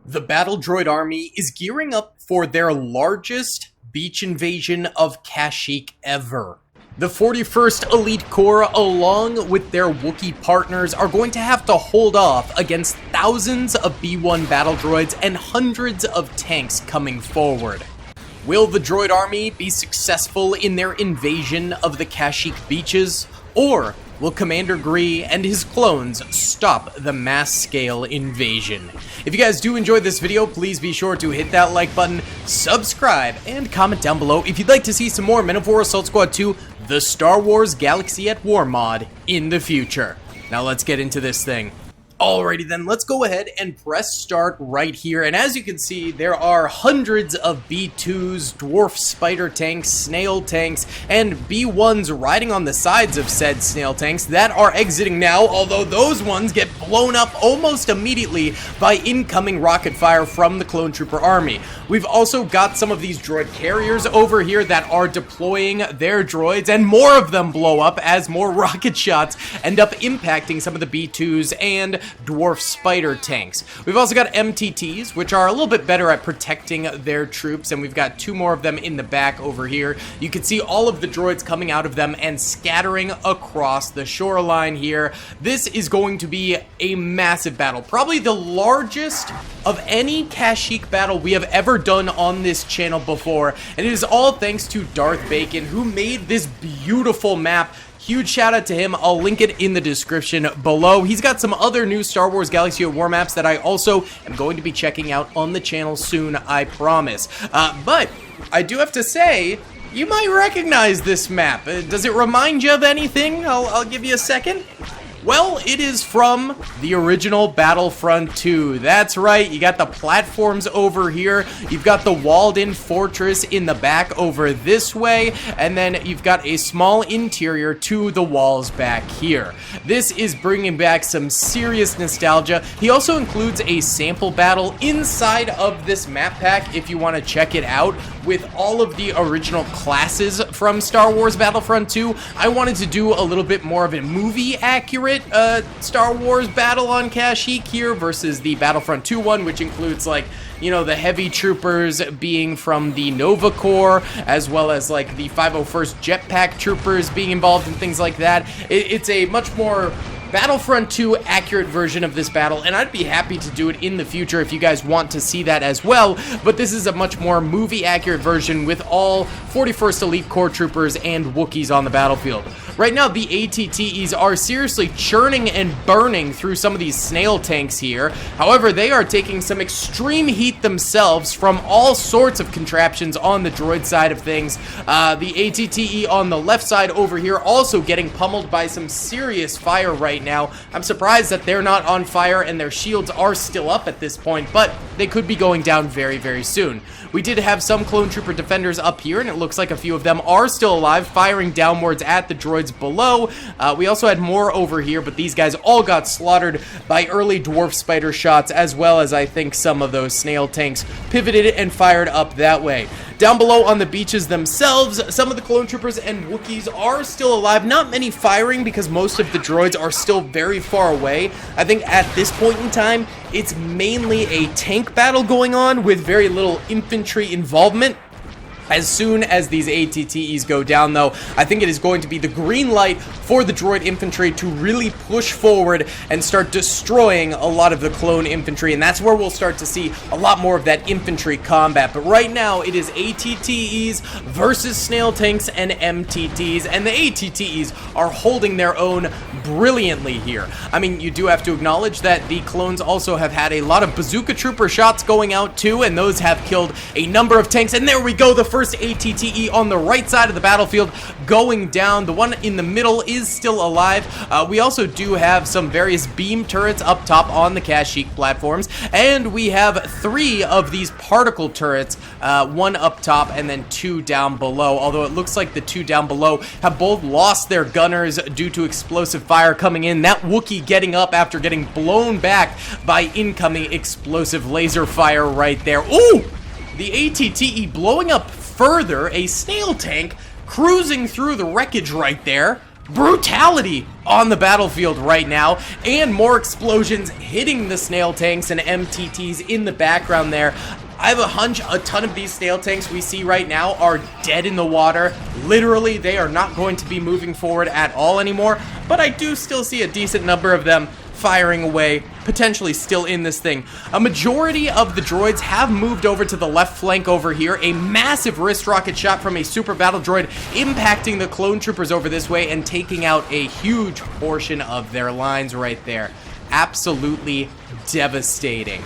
The Battle Droid Army is gearing up for their largest beach invasion of Kashyyyk ever. The 41st Elite Corps, along with their Wookiee partners, are going to have to hold off against thousands of B-1 battle droids and hundreds of tanks coming forward. Will the droid army be successful in their invasion of the Kashyyyk beaches, or will Commander Gree and his clones stop the mass-scale invasion? If you guys do enjoy this video, please be sure to hit that like button, subscribe, and comment down below if you'd like to see some more Men of War Assault Squad 2, the Star Wars Galaxy at War mod in the future. Now let's get into this thing. Alrighty then, let's go ahead and press start right here, and as you can see, there are hundreds of B-2s, dwarf spider tanks, snail tanks, and B-1s riding on the sides of said snail tanks that are exiting now, although those ones get blown up almost immediately by incoming rocket fire from the clone trooper army. We've also got some of these droid carriers over here that are deploying their droids, and more of them blow up as more rocket shots end up impacting some of the B-2s and dwarf spider tanks. We've also got MTTs, which are a little bit better at protecting their troops, and we've got two more of them in the back over here. You can see all of the droids coming out of them and scattering across the shoreline here. This is going to be a massive battle, probably the largest of any Kashyyyk battle we have ever done on this channel before, and it is all thanks to Darth Bacon, who made this beautiful map. Huge shout out to him. I'll link it in the description below. He's got some other new Star Wars Galaxy at War maps that I also am going to be checking out on the channel soon, I promise. But I do have to say, you might recognize this map. Does it remind you of anything? I'll give you a second. Well, it is from the original Battlefront 2. That's right, you got the platforms over here, you've got the walled-in fortress in the back over this way, and then you've got a small interior to the walls back here. This is bringing back some serious nostalgia. He also includes a sample battle inside of this map pack if you want to check it out with all of the original classes from Star Wars Battlefront 2. I wanted to do a little bit more of a movie-accurate Star Wars battle on Kashyyyk here versus the Battlefront 2 one, which includes, like, you know, the heavy troopers being from the Nova Corps, as well as, like, the 501st Jetpack troopers being involved in things like that. It's a much more Battlefront 2 accurate version of this battle, and I'd be happy to do it in the future if you guys want to see that as well, but this is a much more movie accurate version with all 41st Elite Corps troopers and Wookiees on the battlefield. Right now, the ATTEs are seriously churning and burning through some of these snail tanks here. However, they are taking some extreme heat themselves from all sorts of contraptions on the droid side of things. The ATTE on the left side over here also getting pummeled by some serious fire right now. I'm surprised that they're not on fire and their shields are still up at this point, but they could be going down very, very soon. We did have some clone trooper defenders up here, and it looks like a few of them are still alive, firing downwards at the droids below. We also had more over here, but these guys all got slaughtered by early dwarf spider shots, as well as I think some of those snail tanks pivoted and fired up that way. Down below on the beaches themselves, some of the clone troopers and Wookiees are still alive. Not many firing because most of the droids are still very far away. I think at this point in time, it's mainly a tank battle going on with very little infantry involvement. As soon as these ATTEs go down, though, I think it is going to be the green light for the droid infantry to really push forward and start destroying a lot of the clone infantry, and that's where we'll start to see a lot more of that infantry combat. But right now, it is ATTEs versus snail tanks and MTTs, and the ATTEs are holding their own brilliantly here. I mean, you do have to acknowledge that the clones also have had a lot of bazooka trooper shots going out too, and those have killed a number of tanks, and there we go, the first ATTE on the right side of the battlefield going down. The one in the middle is still alive. We also do have some various beam turrets up top on the Kashyyyk platforms, and we have 3 of these particle turrets, one up top and then 2 down below, although it looks like the 2 down below have both lost their gunners due to explosive fire coming in. That Wookiee getting up after getting blown back by incoming explosive laser fire right there. Ooh! The ATTE blowing up further, a snail tank cruising through the wreckage right there. brutality on the battlefield right now, and more explosions hitting the snail tanks and MTTs in the background there. I have a hunch a ton of these snail tanks we see right now are dead in the water. Literally, they are not going to be moving forward at all anymore, but I do still see a decent number of them firing away, potentially still in this thing. A majority of the droids have moved over to the left flank over here. A massive wrist rocket shot from a super battle droid impacting the clone troopers over this way and taking out a huge portion of their lines right there. Absolutely devastating.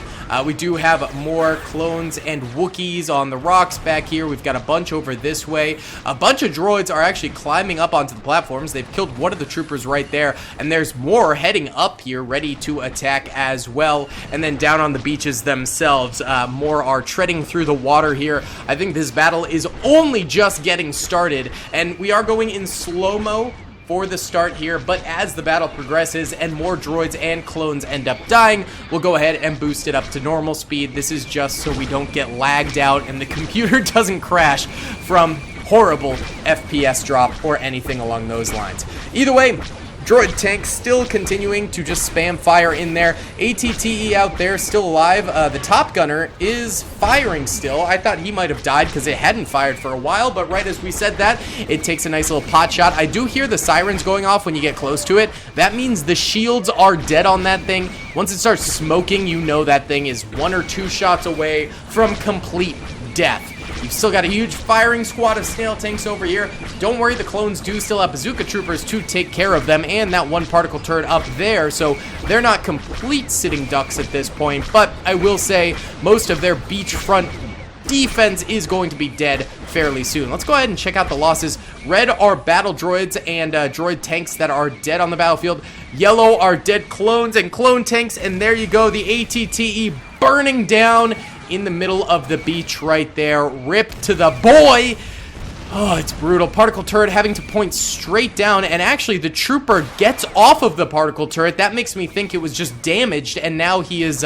We do have more clones and Wookiees on the rocks back here. We've got a bunch over this way. A bunch of droids are actually climbing up onto the platforms. They've killed one of the troopers right there, and there's more heading up here ready to attack as well. And then down on the beaches themselves, more are treading through the water here. I think this battle is only just getting started, and we are going in slow-mo for the start here, but as the battle progresses and more droids and clones end up dying, we'll go ahead and boost it up to normal speed. This is just so we don't get lagged out and the computer doesn't crash from horrible FPS drop or anything along those lines. Either way, droid tank still continuing to just spam fire in there. ATTE out there still alive. The top gunner is firing still. I thought he might have died because it hadn't fired for a while, but right as we said that, it takes a nice little pot shot. I do hear the sirens going off when you get close to it. That means the shields are dead on that thing. Once it starts smoking, you know that thing is 1 or 2 shots away from complete death. You've still got a huge firing squad of snail tanks over here. Don't worry, the clones do still have bazooka troopers to take care of them, and that one particle turret up there, so they're not complete sitting ducks at this point, but I will say most of their beachfront defense is going to be dead fairly soon. Let's go ahead and check out the losses. Red are battle droids and droid tanks that are dead on the battlefield. Yellow are dead clones and clone tanks, and there you go, the ATTE burning down in the middle of the beach right there. Rip to the boy. Oh, it's brutal. Particle turret having to point straight down, and actually the trooper gets off of the particle turret. That makes me think it was just damaged, and now he is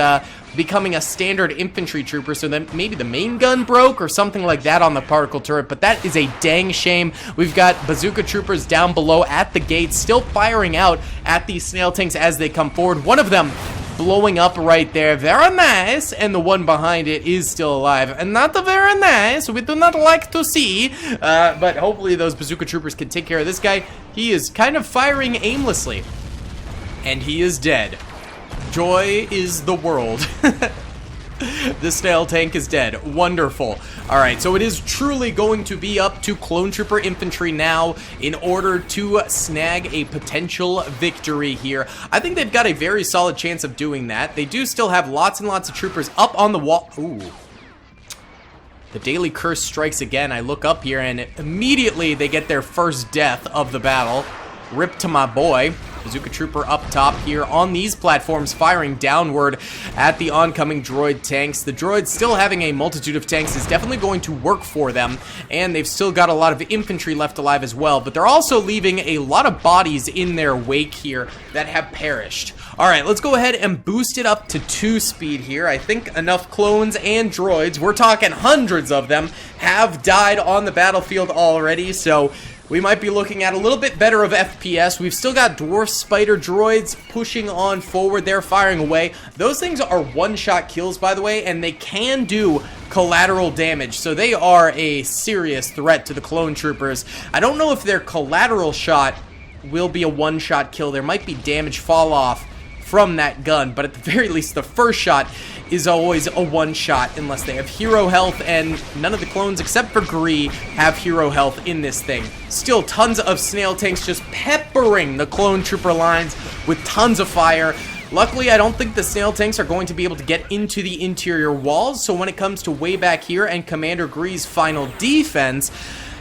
becoming a standard infantry trooper, so then maybe the main gun broke or something like that on the particle turret, but that is a dang shame. We've got bazooka troopers down below at the gates, still firing out at these snail tanks as they come forward. One of them blowing up right there. Very nice. And the one behind it is still alive. And not very nice. We do not like to see. But hopefully those bazooka troopers can take care of this guy. He is kind of firing aimlessly. And he is dead. Joy is the world. The snail tank is dead. Wonderful. Alright, so it is truly going to be up to clone trooper infantry now in order to snag a potential victory here. I think they've got a very solid chance of doing that. They do still have lots and lots of troopers up on the wall. Ooh. The daily curse strikes again. I look up here and immediately they get their first death of the battle. Rip to my boy. Bazooka trooper up top here on these platforms, firing downward at the oncoming droid tanks. The droids still having a multitude of tanks is definitely going to work for them, and they've still got a lot of infantry left alive as well, but they're also leaving a lot of bodies in their wake here that have perished. Alright, let's go ahead and boost it up to 2 speed here. I think enough clones and droids, we're talking hundreds of them, have died on the battlefield already, so we might be looking at a little bit better of FPS. We've still got dwarf spider droids pushing on forward. They're firing away. Those things are one-shot kills, by the way, and they can do collateral damage, so they are a serious threat to the clone troopers. I don't know if their collateral shot will be a one-shot kill. There might be damage fall off from that gun, but at the very least, the first shot is always a one-shot unless they have hero health, and none of the clones except for Gree have hero health in this thing. Still tons of snail tanks just peppering the clone trooper lines with tons of fire. Luckily, I don't think the snail tanks are going to be able to get into the interior walls, so when it comes to way back here and Commander Gree's final defense,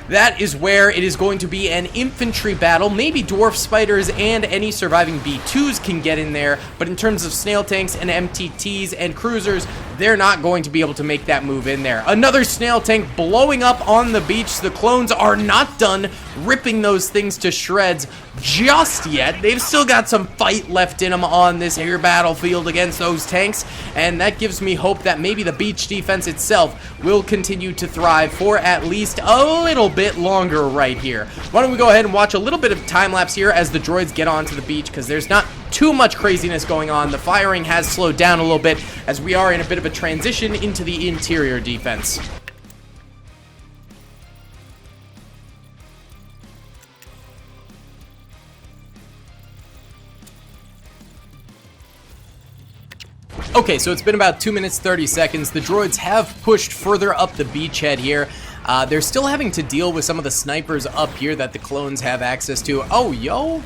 that is where it is going to be an infantry battle. Maybe dwarf spiders and any surviving B2s can get in there, but in terms of snail tanks and MTTs and cruisers, they're not going to be able to make that move in there. Another snail tank blowing up on the beach. The clones are not done ripping those things to shreds just yet. They've still got some fight left in them on this air battlefield against those tanks, and that gives me hope that maybe the beach defense itself will continue to thrive for at least a little bit longer right here. Why don't we go ahead and watch a little bit of time lapse here as the droids get onto the beach, because there's not too much craziness going on. The firing has slowed down a little bit as we are in a bit of a transition into the interior defense. Okay, so it's been about 2 minutes 30 seconds. The droids have pushed further up the beachhead here. They're still having to deal with some of the snipers up here that the clones have access to. Oh, yo,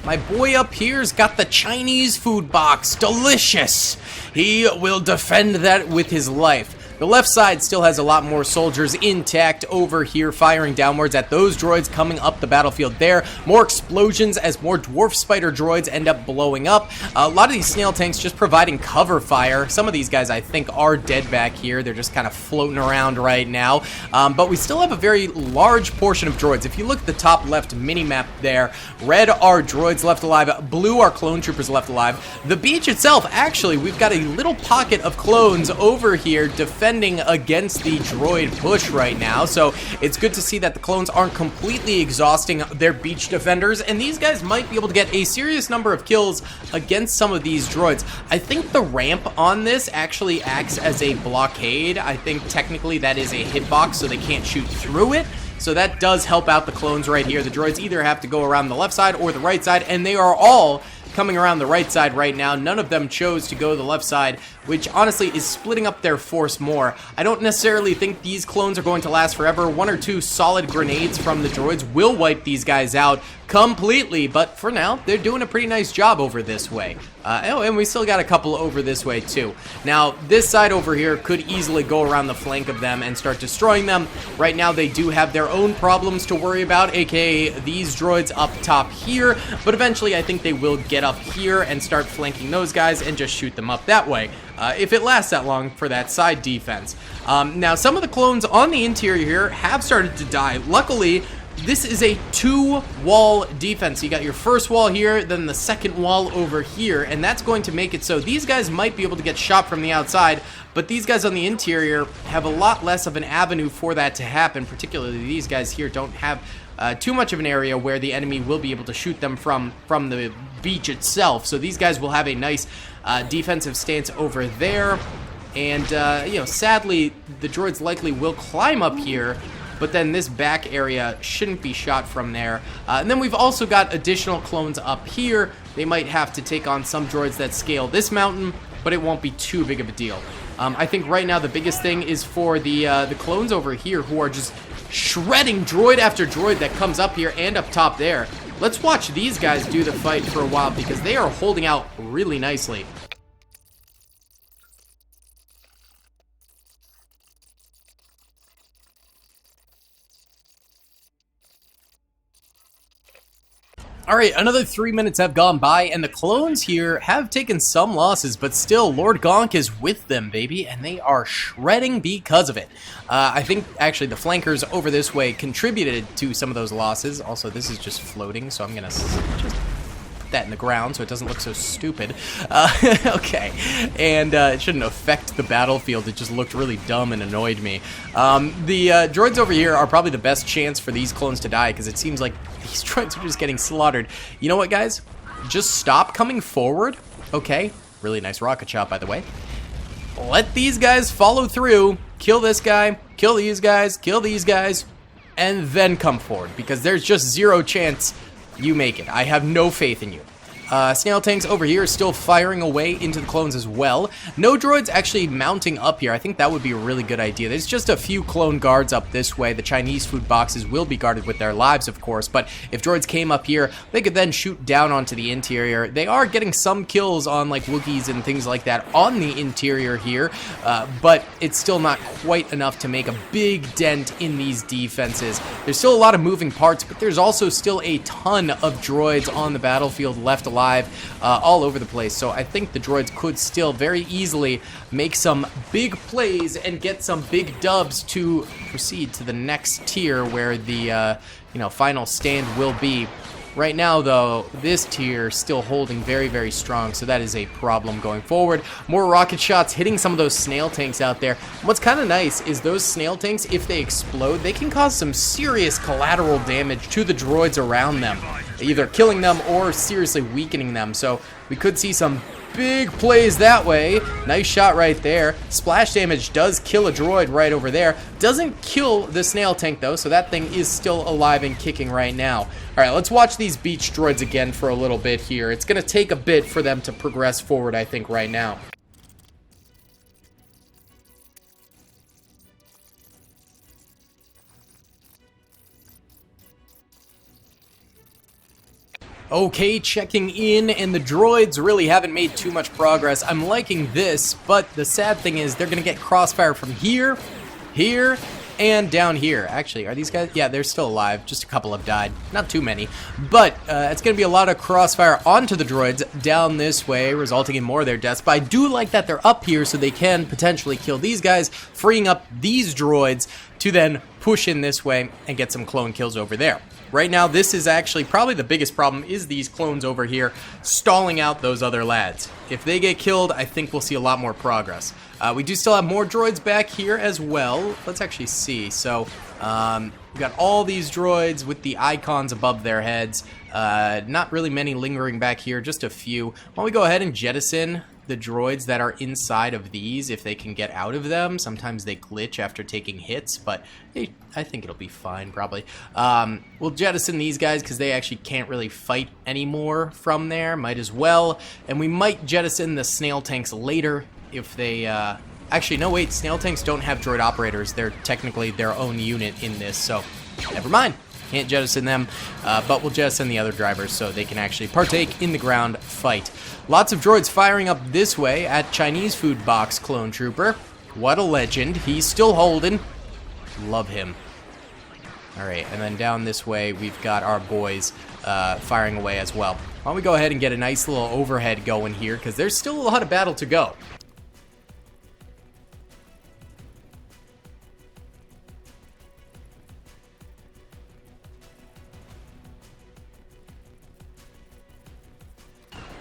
my boy up here's got the Chinese food box. Delicious. He will defend that with his life. The left side still has a lot more soldiers intact over here, firing downwards at those droids coming up the battlefield there. More explosions as more dwarf spider droids end up blowing up. A lot of these snail tanks just providing cover fire. Some of these guys I think are dead back here. They're just kind of floating around right now. But we still have a very large portion of droids. If you look at the top left mini-map there, red are droids left alive, blue are clone troopers left alive. The beach itself, actually, we've got a little pocket of clones over here defending against the droid push right now, so it's good to see that the clones aren't completely exhausting their beach defenders, and these guys might be able to get a serious number of kills against some of these droids. I think the ramp on this actually acts as a blockade. I think technically that is a hitbox, so they can't shoot through it. So that does help out the clones right here. The droids either have to go around the left side or the right side, and they are all coming around the right side right now. None of them chose to go the left side, which honestly is splitting up their force more. I don't necessarily think these clones are going to last forever. One or two solid grenades from the droids will wipe these guys out completely, but for now, they're doing a pretty nice job over this way. Oh, and we still got a couple over this way too. Now, this side over here could easily go around the flank of them and start destroying them. Right now, they do have their own problems to worry about, aka these droids up top here, but eventually I think they will get up here and start flanking those guys and just shoot them up that way. If it lasts that long for that side defense. Now, some of the clones on the interior here have started to die. Luckily, this is a two-wall defense. You got your first wall here, then the second wall over here, and that's going to make it so these guys might be able to get shot from the outside, but these guys on the interior have a lot less of an avenue for that to happen. Particularly these guys here don't have too much of an area where the enemy will be able to shoot them from the beach itself. So these guys will have a nice defensive stance over there, and you know, sadly, the droids likely will climb up here, but then this back area shouldn't be shot from there. And then we've also got additional clones up here. They might have to take on some droids that scale this mountain, but it won't be too big of a deal. I think right now the biggest thing is for the clones over here who are just shredding droid after droid that comes up here and up top there. Let's watch these guys do the fight for a while because they are holding out really nicely. Alright, another 3 minutes have gone by, and the clones here have taken some losses, but still, Lord Gonk is with them, baby, and they are shredding because of it. I think, actually, the flankers over this way contributed to some of those losses. Also, this is just floating, so I'm going to just put that in the ground so it doesn't look so stupid. Okay, and it shouldn't affect the battlefield. It just looked really dumb and annoyed me. The droids over here are probably the best chance for these clones to die, because it seems like these droids are just getting slaughtered. You know what, guys? Just stop coming forward. Okay. Really nice rocket shot, by the way. Let these guys follow through. Kill this guy. Kill these guys. Kill these guys. And then come forward. Because there's just zero chance you make it. I have no faith in you. Snail tanks over here are still firing away into the clones as well. No droids actually mounting up here. I think that would be a really good idea. There's just a few clone guards up this way. The Chinese food boxes will be guarded with their lives, of course, but if droids came up here, they could then shoot down onto the interior. They are getting some kills on like Wookiees and things like that on the interior here, but it's still not quite enough to make a big dent in these defenses. There's still a lot of moving parts, but there's also still a ton of droids on the battlefield left alive. alive all over the place. So I think the droids could still very easily make some big plays and get some big dubs to proceed to the next tier where the final stand will be. Right now, though, this tier still holding very, very strong, so that is a problem going forward. More rocket shots hitting some of those snail tanks out there. What's kind of nice is those snail tanks, if they explode, they can cause some serious collateral damage to the droids around them, either killing them or seriously weakening them. So we could see some big plays that way. Nice shot right there. Splash damage does kill a droid right over there. Doesn't kill the snail tank though, so that thing is still alive and kicking right now. All right, let's watch these beach droids again for a little bit here. It's going to take a bit for them to progress forward, I think, right now. Okay, checking in, and the droids really haven't made too much progress. I'm liking this, but the sad thing is they're going to get crossfire from here, here, and down here. Actually, are these guys? Yeah, they're still alive. Just a couple have died. Not too many. But it's going to be a lot of crossfire onto the droids down this way, resulting in more of their deaths. But I do like that they're up here so they can potentially kill these guys, freeing up these droids to then push in this way and get some clone kills over there. Right now, this is actually probably the biggest problem is these clones over here stalling out those other lads. If they get killed, I think we'll see a lot more progress. We do still have more droids back here as well. Let's actually see. So we've got all these droids with the icons above their heads. Not really many lingering back here, just a few. Why don't we go ahead and jettison the droids that are inside of these if they can get out of them. Sometimes they glitch after taking hits, but I think it'll be fine probably. We'll jettison these guys because they actually can't really fight anymore from there. Might as well. And we might jettison the snail tanks later if they... Actually, no, wait. Snail tanks don't have droid operators. They're technically their own unit in this, so never mind. Can't jettison them, but we'll jettison the other drivers so they can actually partake in the ground fight. Lots of droids firing up this way at Chinese Food Box Clone Trooper. What a legend. He's still holding. Love him. Alright, and then down this way we've got our boys firing away as well. Why don't we go ahead and get a nice little overhead going here, because there's still a lot of battle to go.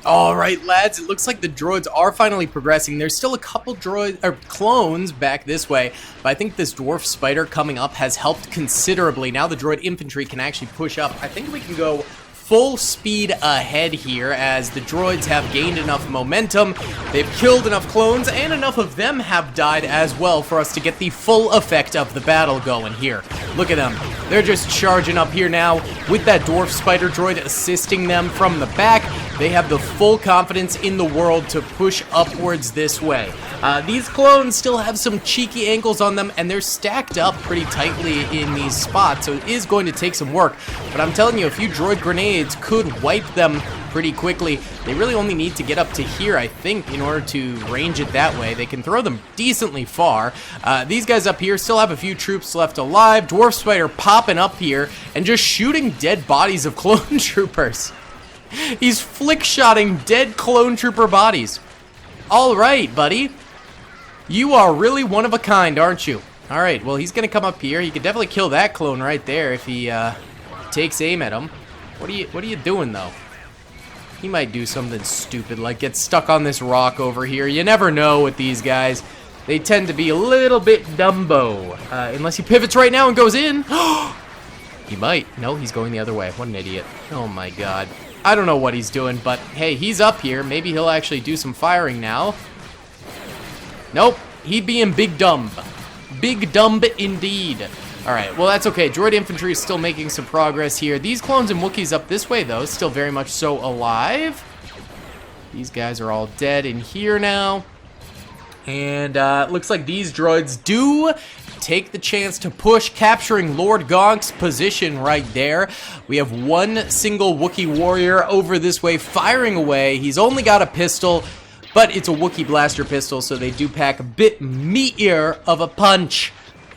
Alright, lads, it looks like the droids are finally progressing. There's still a couple clones back this way, but I think this dwarf spider coming up has helped considerably. Now the droid infantry can actually push up. I think we can go full speed ahead here as the droids have gained enough momentum. They've killed enough clones, and enough of them have died as well for us to get the full effect of the battle going here. Look at them. They're just charging up here now with that dwarf spider droid assisting them from the back. They have the full confidence in the world to push upwards this way. These clones still have some cheeky ankles on them, and they're stacked up pretty tightly in these spots, so it is going to take some work. But I'm telling you, a few droid grenades could wipe them pretty quickly. They really only need to get up to here, I think, in order to range it that way. They can throw them decently far. These guys up here still have a few troops left alive. Dwarf Spider popping up here and just shooting dead bodies of clone troopers. He's flick-shotting dead clone trooper bodies. Alright, buddy. You are really one of a kind, aren't you? Alright, well, he's gonna come up here. He could definitely kill that clone right there if he takes aim at him. What are you doing, though? He might do something stupid, like get stuck on this rock over here. You never know with these guys. They tend to be a little bit Dumbo. Unless he pivots right now and goes in. He might. No, he's going the other way. What an idiot. Oh, my God. I don't know what he's doing, but hey, he's up here. Maybe he'll actually do some firing now. Nope. He'd be in big dumb. Big dumb indeed. Alright, well that's okay. Droid infantry is still making some progress here. These clones and Wookiees up this way, though, still very much so alive. These guys are all dead in here now. And looks like these droids do take the chance to push, capturing Lord Gonk's position right there. We have one single Wookiee warrior over this way firing away. He's only got a pistol, but it's a Wookiee blaster pistol, so they do pack a bit meatier of a punch.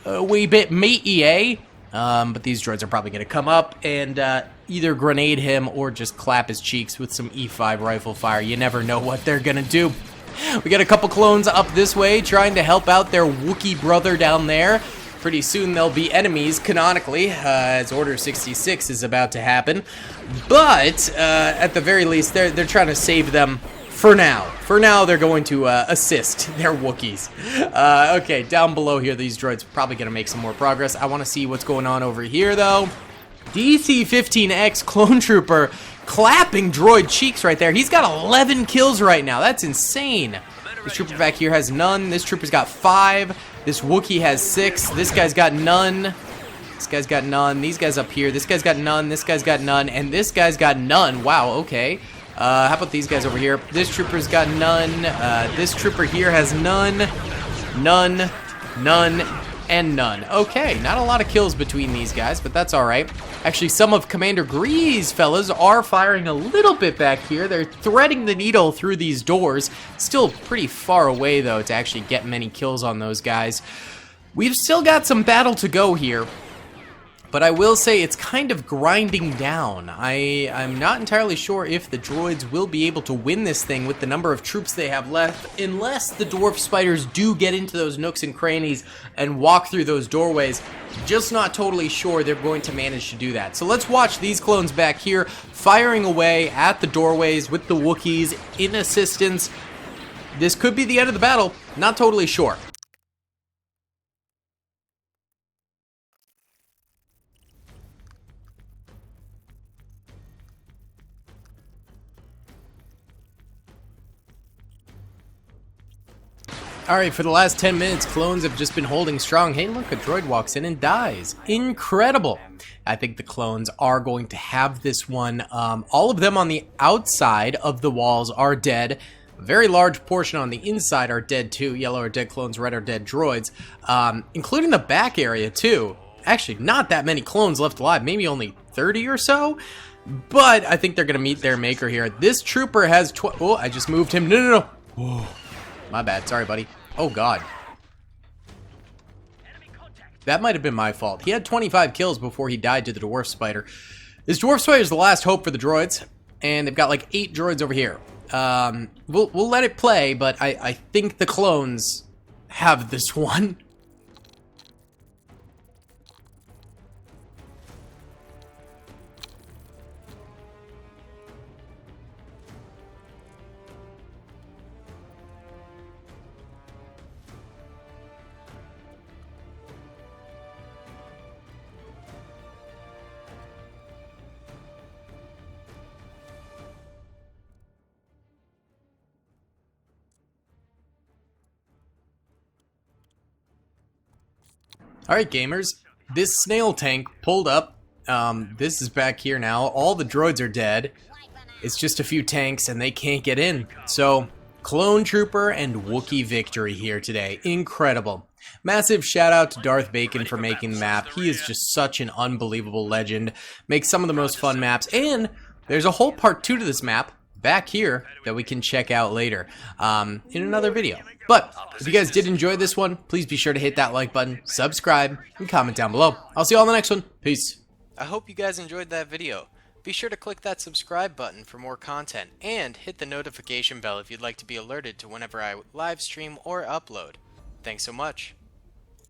A wee bit meaty, eh? But these droids are probably going to come up and either grenade him or just clap his cheeks with some E5 rifle fire. You never know what they're gonna do. We got a couple clones up this way trying to help out their Wookiee brother down there. Pretty soon they'll be enemies, canonically, as Order 66 is about to happen. But, at the very least, they're trying to save them for now. For now, they're going to assist their Wookiees. Okay, down below here, these droids are probably going to make some more progress. I want to see what's going on over here, though. DC-15X Clone Trooper clapping droid cheeks right there. He's got 11 kills right now. That's insane. This trooper back here has none. This trooper's got 5. This Wookiee has 6. This guy's got none. This guy's got none. These guys up here. This guy's got none. This guy's got none. And this guy's got none. Wow, okay. How about these guys over here? This trooper's got none. This trooper here has none. None. None. And none. Okay, not a lot of kills between these guys, but that's alright. Actually, some of Commander Gree's fellas are firing a little bit back here. They're threading the needle through these doors. Still pretty far away, though, to actually get many kills on those guys. We've still got some battle to go here, but I will say it's kind of grinding down. I'm not entirely sure if the droids will be able to win this thing with the number of troops they have left, unless the dwarf spiders do get into those nooks and crannies and walk through those doorways. Just not totally sure they're going to manage to do that. So let's watch these clones back here firing away at the doorways with the Wookiees in assistance. This could be the end of the battle. Not totally sure. Alright, for the last 10 minutes, clones have just been holding strong. Hey, look, a droid walks in and dies. Incredible. I think the clones are going to have this one. All of them on the outside of the walls are dead. A very large portion on the inside are dead too. Yellow are dead clones, red are dead droids. Including the back area too. Actually, not that many clones left alive. Maybe only 30 or so. But I think they're going to meet their maker here. This trooper has... Oh, I just moved him. No. Oh, my bad. Sorry, buddy. Oh, God. That might have been my fault. He had 25 kills before he died to the dwarf spider. This dwarf spider is the last hope for the droids, and they've got like 8 droids over here. We'll let it play, but I think the clones have this one. Alright, gamers, this snail tank pulled up. This is back here now. All the droids are dead. It's just a few tanks and they can't get in. So, Clone Trooper and Wookiee victory here today. Incredible. Massive shout out to Darth Bacon for making the map. He is just such an unbelievable legend. Makes some of the most fun maps. And there's a whole part 2 to this map back here that we can check out later in another video. But if you guys did enjoy this one, please be sure to hit that like button, subscribe, and comment down below. I'll see you all in the next one. Peace. I hope you guys enjoyed that video. Be sure to click that subscribe button for more content, and hit the notification bell if you'd like to be alerted to whenever I live stream or upload. Thanks so much.